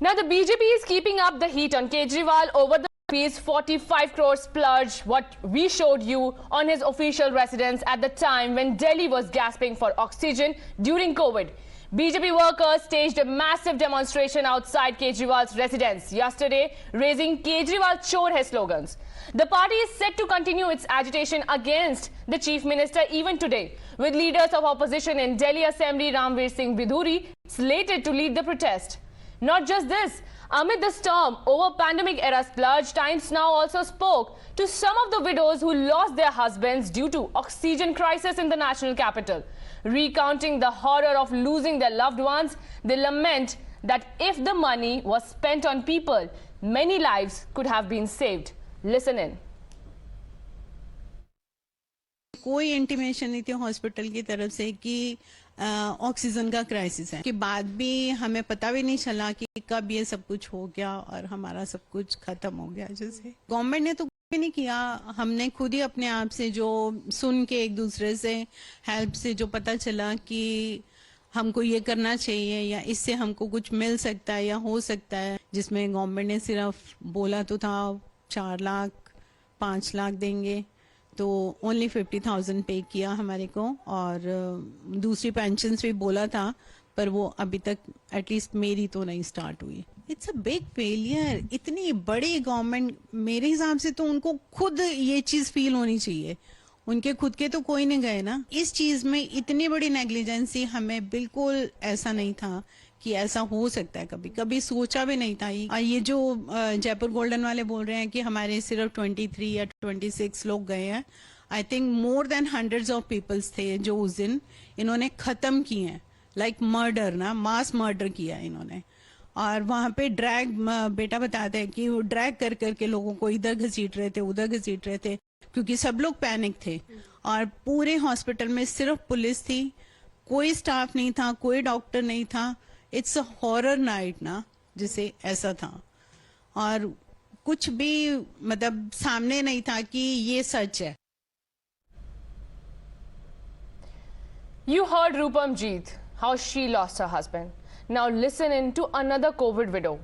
Now, the BJP is keeping up the heat on Kejriwal over the Rs 45 crore splurge, what we showed you on his official residence at the time when Delhi was gasping for oxygen during COVID. BJP workers staged a massive demonstration outside Kejriwal's residence yesterday, raising Kejriwal Chor Hai slogans. The party is set to continue its agitation against the Chief Minister even today, with leaders of opposition in Delhi Assembly Ramveer Singh Bidhuri slated to lead the protest. Not just this, amid the storm over pandemic-era splurge, Times Now also spoke to some of the widows who lost their husbands due to oxygen crisis in the national capital. Recounting the horror of losing their loved ones, they lament that if the money was spent on people, many lives could have been saved. Listen in. कोई intimation नहीं थी hospital की तरफ से कि oxygen का crisis है, के बाद भी हमें पता भी नहीं चला कि कब ये सब कुछ हो गया और हमारा सब कुछ खत्म हो गया। जैसे गवर्नमेंट ने तो कुछ नहीं किया, हमने खुद ही अपने आप से जो सुन के एक दूसरे से हेल्प से जो पता चला कि हमको ये करना चाहिए या इससे हमको कुछ मिल सकता है या हो सकता है, जिसमें गवर्नमेंट ने सिर्फ बोला तो था 4 लाख 5 लाख देंगे, तो ओनली 50,000 पे किया हमारे को, और दूसरी पेंशन्स भी बोला था पर वो अभी तक एटलीस्ट मेरी तो नहीं स्टार्ट हुई। It's a big failure. इतनी बड़ी गवर्नमेंट, मेरे हिसाब से तो उनको खुद ये चीज फील होनी चाहिए, उनके खुद के तो कोई नहीं गए ना। इस चीज में इतनी बड़ी नेग्लिजेंसी, हमें बिल्कुल ऐसा नहीं था कि ऐसा हो सकता है, कभी कभी सोचा भी नहीं था। ये जो जयपुर गोल्डन वाले बोल रहे हैं कि हमारे सिर्फ 23 या 26 लोग गए हैं, I think more than hundreds of peoples थे जो उस दिन इन्होंने खत्म किए हैं, लाइक मर्डर ना, मास मर्डर किया इन्होंने। और वहां पे ड्रैग, बेटा बताते हैं कि वो ड्रैग कर करके लोगों को इधर घसीट रहे थे उधर घसीट रहे थे, क्योंकि सब लोग पैनिक थे। और पूरे हॉस्पिटल में सिर्फ पुलिस थी, कोई स्टाफ नहीं था, कोई डॉक्टर नहीं था। इट्स अ हॉरर नाइट ना, जिसे ऐसा था, और कुछ भी मतलब सामने नहीं था कि ये सच है। You heard Rupam Jeet, how she lost her husband. Now listen in to another COVID widow,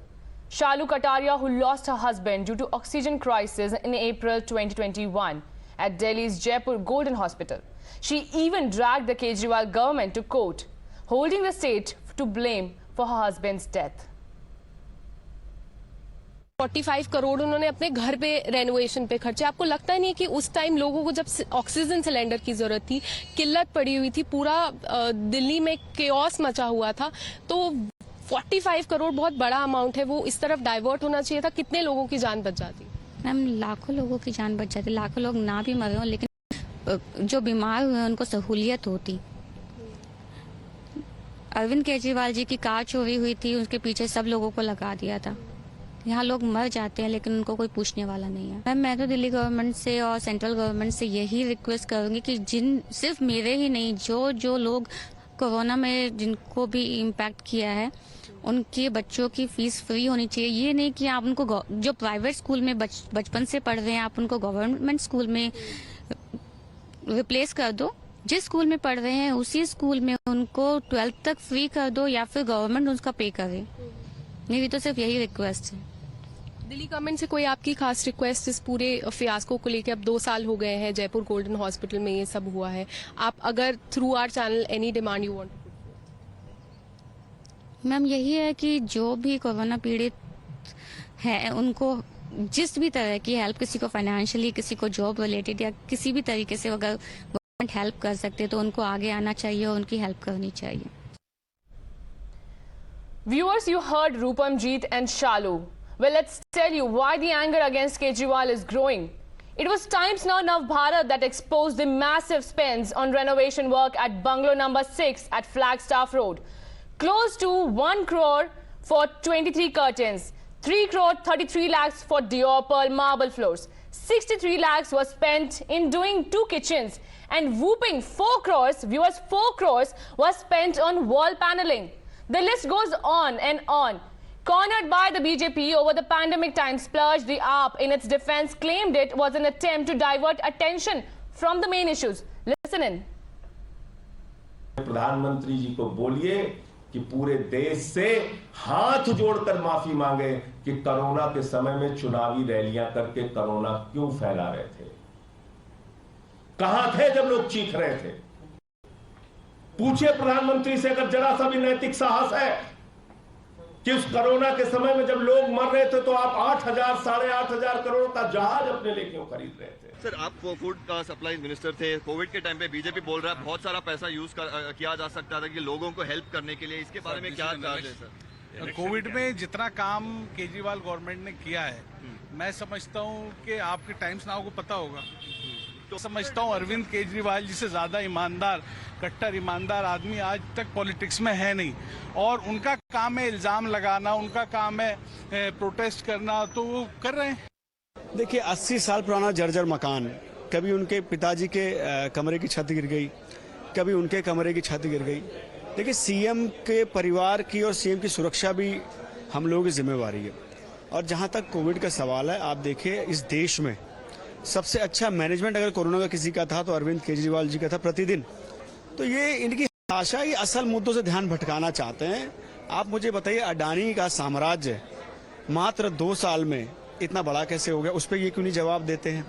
Shalu Kataria, who lost her husband due to oxygen crisis in April 2021 at Delhi's Jaipur Golden Hospital. She even dragged the Kejriwal government to court, holding the state to blame for her husband's death. 45 crore उन्होंने अपने घर पे renovation पे खर्चे। आपको लगता नहीं कि उस टाइम लोगों को जब ऑक्सीजन सिलेंडर की जरूरत थी, किल्लत पड़ी हुई थी, पूरा दिल्ली में केओस मचा हुआ था, तो 45 करोड़ बहुत बड़ा अमाउंट है, वो इस तरफ डाइवर्ट होना चाहिए था। कितने लोगों की जान बच जाती? मैम, लाखों लोगों की जान बच जाती, लाखों लोग ना भी मरे हों, लेकिन जो बीमार हुए उनको सहूलियत होती। अरविंद केजरीवाल जी की कार चोरी हुई थी, उसके पीछे सब लोगों को लगा दिया था। यहाँ लोग मर जाते हैं लेकिन उनको कोई पूछने वाला नहीं है। मैं तो दिल्ली गवर्नमेंट से और सेंट्रल गवर्नमेंट से यही रिक्वेस्ट करूंगी कि सिर्फ मेरे ही नहीं, जो लोग कोरोना में जिनको भी इम्पैक्ट किया है, उनके बच्चों की फीस फ्री होनी चाहिए। ये नहीं कि आप उनको जो प्राइवेट स्कूल में बचपन से पढ़ रहे हैं, आप उनको गवर्नमेंट स्कूल में रिप्लेस कर दो। जिस स्कूल में पढ़ रहे हैं उसी स्कूल में उनको 12th तक फ्री कर दो, या फिर गवर्नमेंट उसका पे करे। मेरी तो सिर्फ यही रिक्वेस्ट है। दिल्ली गवर्नमेंट से कोई आपकी खास रिक्वेस्ट इस पूरे फियास्को को लेकर? अब 2 साल हो गए हैं जयपुर गोल्डन हॉस्पिटल में ये सब हुआ है। आप अगर through our channel any demand you want? Ma'am, यही है कि जो भी कोरोना पीड़ित है उनको जिस भी तरह की हेल्प, किसी को फाइनेंशियली, किसी को जॉब रिलेटेड या किसी भी तरीके से अगर गवर्नमेंट हेल्प कर सकते तो उनको आगे आना चाहिए और उनकी हेल्प करनी चाहिए। Viewers, you heard Rupam Jeet and Shalu. Well, let's tell you why the anger against Kejriwal is growing. It was Times Now Navbharat that exposed the massive spends on renovation work at bungalow number 6 at Flagstaff Road. Close to 1 crore for 23 curtains, 3 crore 33 lakhs for Dior Pearl marble floors, 63 lakhs was spent in doing 2 kitchens, and whooping 4 crores, viewers, 4 crores was spent on wall paneling. The list goes on and on. Cornered by the BJP over the pandemic time splurge, the AAP in its defense claimed it was an attempt to divert attention from the main issues. Listen in. प्रधानमंत्री जी को बोलिए कि पूरे देश से हाथ जोड़कर माफी मांगे कि कोरोना के समय में चुनावी रैलियां करके कोरोना क्यों फैला रहे थे। कहां थे जब लोग चीख रहे थे? पूछिए प्रधानमंत्री से, अगर जरा सा भी नैतिक साहस है कि उस कोरोना के समय में जब लोग मर रहे थे तो आप 8,000 8,500 करोड़ का जहाज अपने लिए क्यों खरीद रहे थे? सर, आप फूड का सप्लाई मिनिस्टर थे। कोविड के टाइम पे बीजेपी बोल रहा है बहुत सारा पैसा यूज किया जा सकता था कि लोगों को हेल्प करने के लिए। इसके बारे में क्या चार्ज है सर? कोविड में जितना काम केजरीवाल गवर्नमेंट ने किया है, मैं समझता हूँ कि आपके टाइम्स नाउ को पता होगा, तो समझता हूँ अरविंद केजरीवाल जी से ज्यादा ईमानदार, कट्टर ईमानदार आदमी आज तक पॉलिटिक्स में है नहीं। और उनका काम है इल्जाम लगाना, उनका काम है प्रोटेस्ट करना, तो वो कर रहे हैं। देखिए 80 साल पुराना जर्जर मकान, कभी उनके पिताजी के कमरे की छत गिर गई, कभी उनके कमरे की छत गिर गई। देखिए सीएम के परिवार की और सीएम की सुरक्षा भी हम लोगों की जिम्मेवारी है। और जहां तक कोविड का सवाल है, आप देखिए इस देश में सबसे अच्छा मैनेजमेंट अगर कोरोना का किसी का था तो अरविंद केजरीवाल जी का था प्रतिदिन। तो ये इनकी आशा ही असल मुद्दों से ध्यान भटकाना चाहते हैं। आप मुझे बताइए, अडानी का साम्राज्य मात्र 2 साल में इतना बड़ा कैसे हो गया? उस पर ये क्यों नहीं जवाब देते हैं?